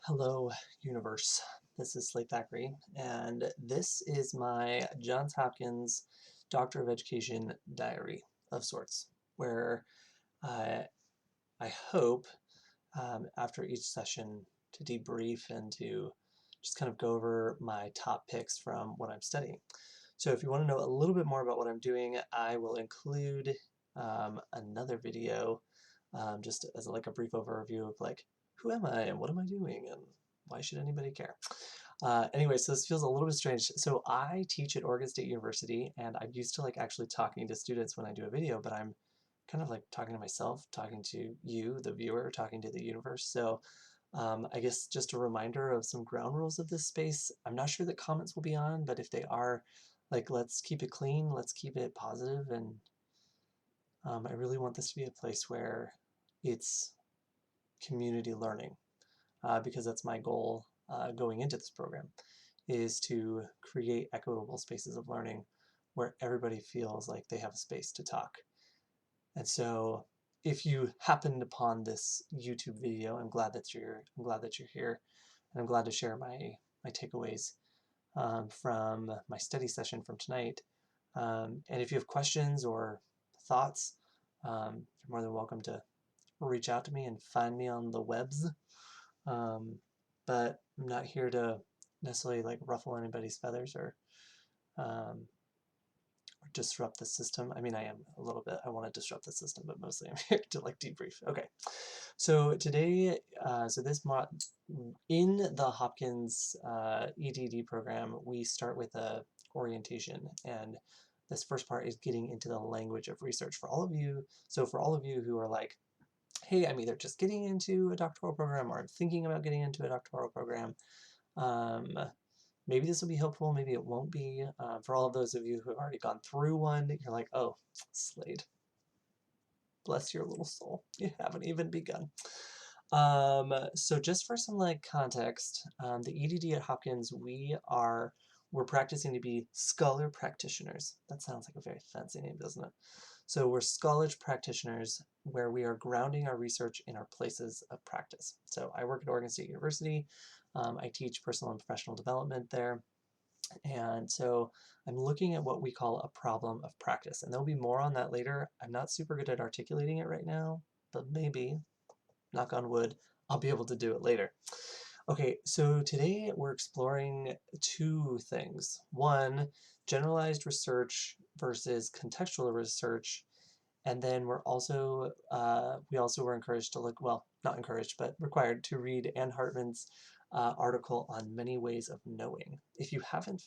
Hello, universe. This is Slate Thackeray, and this is my Johns Hopkins Doctor of Education diary of sorts, where I hope after each session to debrief and to just kind of go over my top picks from what I'm studying. So if you want to know a little bit more about what I'm doing, I will include another video just as like a brief overview of like, who am I and what am I doing and why should anybody care? Anyway, so this feels a little bit strange. So I teach at Oregon State University, and I'm used to like actually talking to students when I do a video, but I'm kind of like talking to myself, talking to you, the viewer, talking to the universe. So I guess just a reminder of some ground rules of this space. I'm not sure that comments will be on, but if they are, like, let's keep it clean, let's keep it positive, and I really want this to be a place where it's community learning, because that's my goal going into this program, is to create equitable spaces of learning where everybody feels like they have a space to talk. And so if you happened upon this YouTube video, I'm glad that you're here, and I'm glad to share my takeaways from my study session from tonight. And if you have questions or thoughts, you're more than welcome to reach out to me and find me on the webs. But I'm not here to necessarily like ruffle anybody's feathers or disrupt the system. I mean, I am a little bit. I want to disrupt the system, but mostly I'm here to like debrief. Okay, so today, in the Hopkins EDD program, we start with a orientation, and this first part is getting into the language of research for all of you. So for all of you who are like, hey, I'm either just getting into a doctoral program or I'm thinking about getting into a doctoral program, maybe this will be helpful, maybe it won't be. For all of those of you who have already gone through one, you're like, oh, Slade, bless your little soul, you haven't even begun. So just for some like context, the EDD at Hopkins, we're practicing to be scholar practitioners. That sounds like a very fancy name, doesn't it? So we're scholage practitioners where we are grounding our research in our places of practice. So I work at Oregon State University. I teach personal and professional development there. And so I'm looking at what we call a problem of practice. And there'll be more on that later. I'm not super good at articulating it right now, but maybe, knock on wood, I'll be able to do it later. Okay, so today we're exploring two things. One, generalized research versus contextual research. And then we also were encouraged to look, well, not encouraged, but required to read Ann Hartman's article on Many Ways of Knowing. If you haven't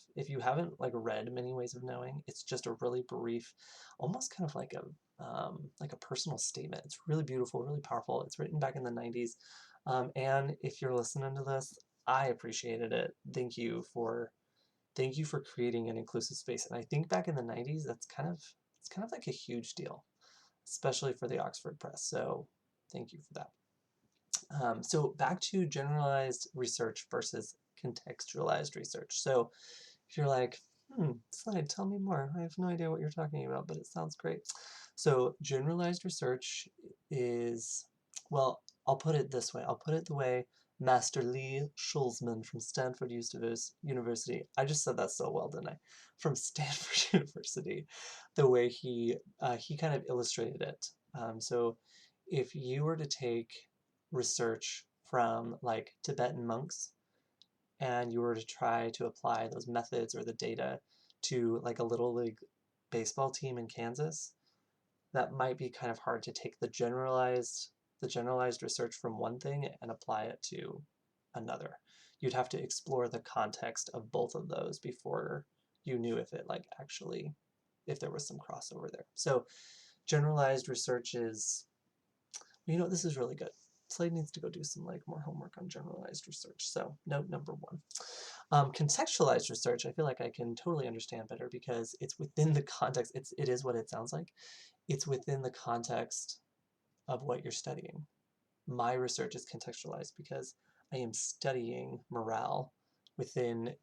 like read Many Ways of Knowing, it's just a really brief, almost kind of like a personal statement. It's really beautiful, really powerful. It's written back in the 90s. And if you're listening to this, I appreciated it. Thank you for creating an inclusive space. And I think back in the 90s, it's kind of like a huge deal, especially for the Oxford Press. So thank you for that. So back to generalized research versus contextualized research. So if you're like, Slide, tell me more. I have no idea what you're talking about, but it sounds great. So generalized research is, well, I'll put it this way. I'll put it the way Master Lee Schulman from Stanford University, I just said that so well, didn't I? From Stanford University, the way he kind of illustrated it. So if you were to take research from like Tibetan monks and you were to try to apply those methods or the data to like a little league baseball team in Kansas, that might be kind of hard to take the generalized research from one thing and apply it to another. You'd have to explore the context of both of those before you knew if it like actually, if there was some crossover there. So generalized research is, you know, this is really good. Slade needs to go do some like more homework on generalized research. So note number one. Contextualized research, I feel like I can totally understand better because it's within the context. It is what it sounds like. It's within the context of what you're studying. My research is contextualized because I am studying morale within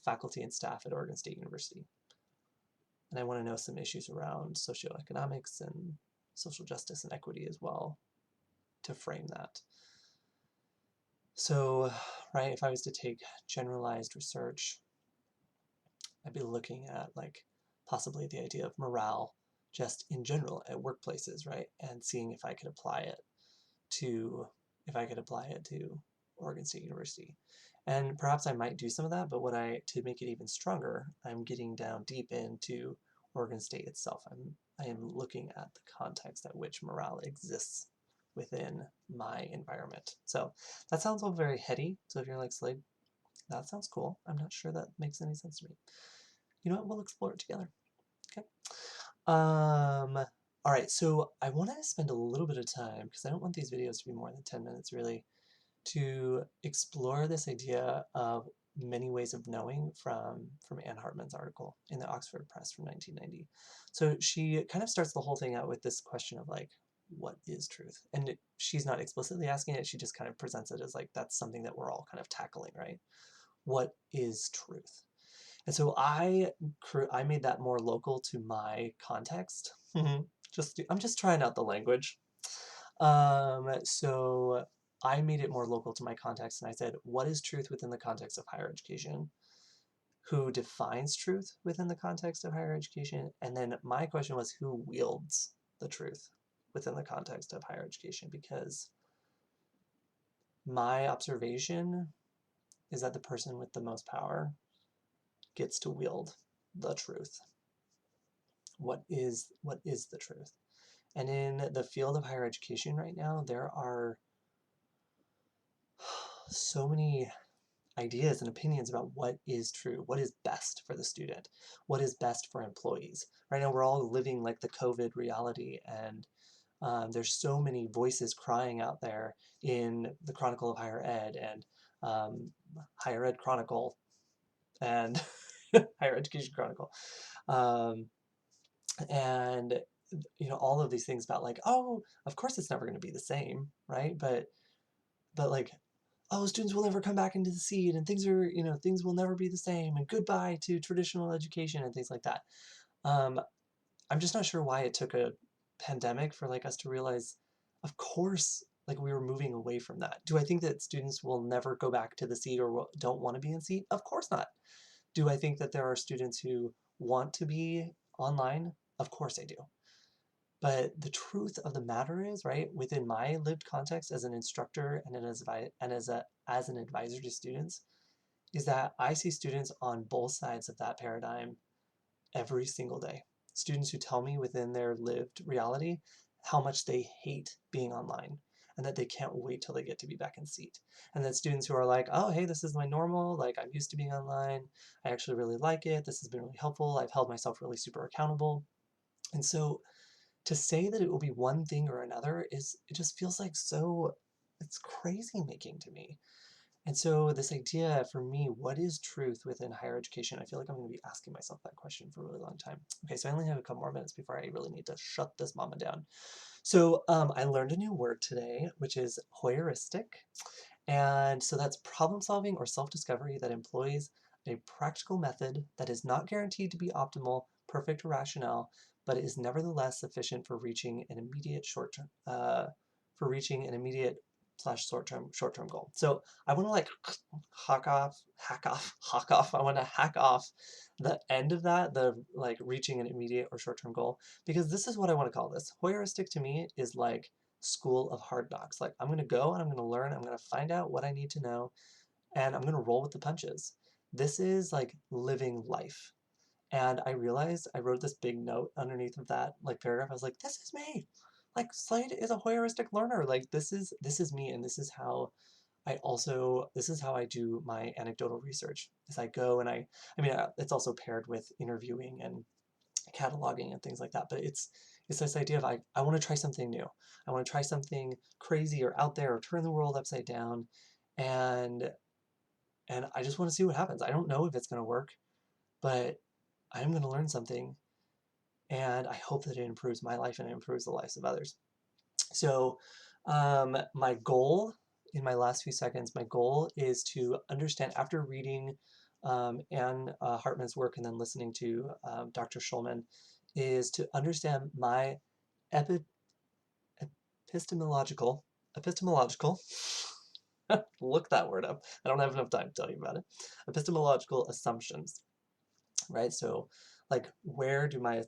faculty and staff at Oregon State University. And I want to know some issues around socioeconomics and social justice and equity as well to frame that. So, right, if I was to take generalized research, I'd be looking at like possibly the idea of morale just in general at workplaces, right? And seeing if I could apply it to Oregon State University. And perhaps I might do some of that, but to make it even stronger, I'm getting down deep into Oregon State itself. I am looking at the context at which morale exists within my environment. So that sounds all very heady. So if you're like, Slade, that sounds cool, I'm not sure that makes any sense to me. You know what? We'll explore it together. Okay. All right, so I want to spend a little bit of time, because I don't want these videos to be more than 10 minutes really, to explore this idea of many ways of knowing from Ann Hartman's article in the Oxford Press from 1990. So she kind of starts the whole thing out with this question of like, what is truth? And she's not explicitly asking it, she just kind of presents it as like, that's something that we're all kind of tackling, right? What is truth? And so I made that more local to my context. I'm just trying out the language. So I made it more local to my context, and I said, what is truth within the context of higher education? Who defines truth within the context of higher education? And then my question was, who wields the truth within the context of higher education? Because my observation is that the person with the most power gets to wield the truth. What is the truth? And in the field of higher education right now, there are so many ideas and opinions about what is true, what is best for the student, what is best for employees. Right now, we're all living like the COVID reality, and there's so many voices crying out there in the Chronicle of Higher Ed and Higher Ed Chronicle and Higher Education Chronicle. And all of these things about like, oh, of course it's never going to be the same, right? But like, oh, students will never come back into the seat, and things will never be the same, and goodbye to traditional education and things like that. I'm just not sure why it took a pandemic for like us to realize, of course, like we were moving away from that. Do I think that students will never go back to the seat or don't want to be in seat? Of course not. Do I think that there are students who want to be online? Of course I do. But the truth of the matter is, right, within my lived context as an instructor and as an advisor to students, is that I see students on both sides of that paradigm every single day. Students who tell me within their lived reality how much they hate being online and that they can't wait till they get to be back in seat. And then students who are like, oh, hey, this is my normal, like I'm used to being online. I actually really like it. This has been really helpful. I've held myself really super accountable. And so to say that it will be one thing or another it just feels like it's crazy making to me. And so this idea for me, what is truth within higher education? I feel like I'm going to be asking myself that question for a really long time. Okay, so I only have a couple more minutes before I really need to shut this mama down. So I learned a new word today, which is heuristic. And so that's problem solving or self-discovery that employs a practical method that is not guaranteed to be optimal, perfect, or rationale, but is nevertheless sufficient for reaching an immediate short-term goal. So I want to like hack off. I want to hack off the end of that, the like reaching an immediate or short-term goal, because this is what I want to call this. Heuristic to me is like school of hard knocks. Like I'm going to go and I'm going to learn, I'm going to find out what I need to know, and I'm going to roll with the punches. This is like living life. And I realized I wrote this big note underneath of that like paragraph. I was like, this is me. Like Slade is a heuristic learner. Like this is me, and this is how I do my anecdotal research. Is I go and it's also paired with interviewing and cataloging and things like that. But it's this idea of I want to try something new. I want to try something crazy or out there or turn the world upside down, and I just want to see what happens. I don't know if it's going to work, but I'm going to learn something, and I hope that it improves my life and it improves the lives of others. So my goal in my last few seconds, my goal is to understand, after reading Ann Hartman's work and then listening to Dr. Schulman, is to understand my epistemological Look that word up. I don't have enough time to tell you about it. Epistemological assumptions, right? So like where do my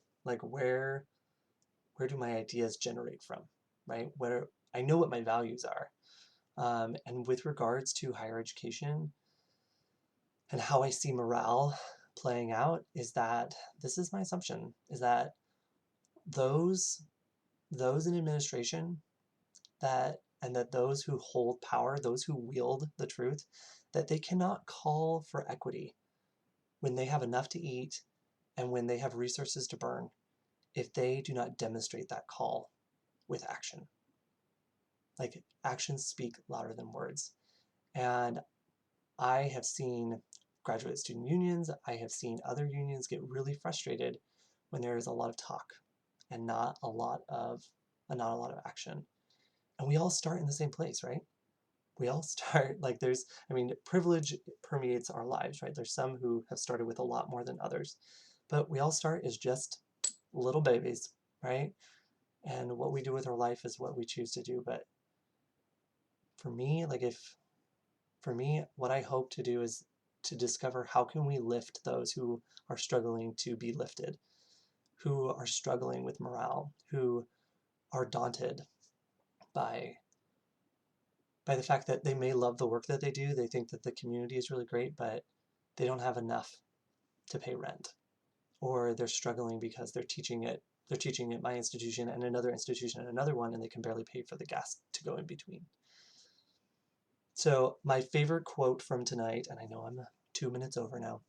ideas generate from, right? Where I know what my values are. And with regards to higher education and how I see morale playing out is that this is my assumption, is that those in administration that those who hold power, those who wield the truth, that they cannot call for equity when they have enough to eat and when they have resources to burn if they do not demonstrate that call with action. Like actions speak louder than words. And I have seen graduate student unions, I have seen other unions get really frustrated when there is a lot of talk and not a lot of action. And we all start in the same place, right? We all start like privilege permeates our lives, right? There's some who have started with a lot more than others, but we all start as just little babies, right? And what we do with our life is what we choose to do. But for me, what I hope to do is to discover how can we lift those who are struggling to be lifted, who are struggling with morale, who are daunted by the fact that they may love the work that they do. They think that the community is really great, but they don't have enough to pay rent, or they're struggling because they're teaching at my institution and another institution and another one, and they can barely pay for the gas to go in between. So my favorite quote from tonight, and I know I'm 2 minutes over now,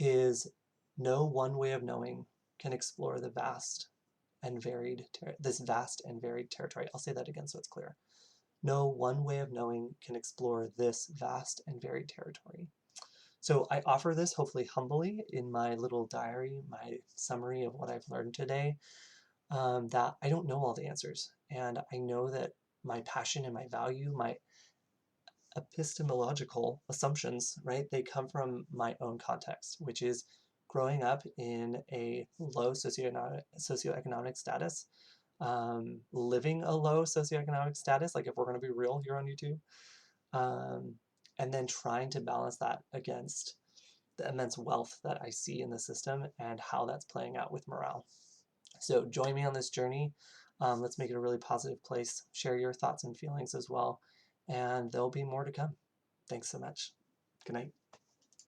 is no one way of knowing can explore this vast and varied territory. I'll say that again so it's clear. No one way of knowing can explore this vast and varied territory. So I offer this hopefully humbly in my little diary, my summary of what I've learned today, that I don't know all the answers. And I know that my passion and my value, my epistemological assumptions, right, they come from my own context, which is growing up in a low socioeconomic status, living a low socioeconomic status, like if we're going to be real here on YouTube, and then trying to balance that against the immense wealth that I see in the system and how that's playing out with morale. So join me on this journey. Let's make it a really positive place. Share your thoughts and feelings as well. And there'll be more to come. Thanks so much. Good night.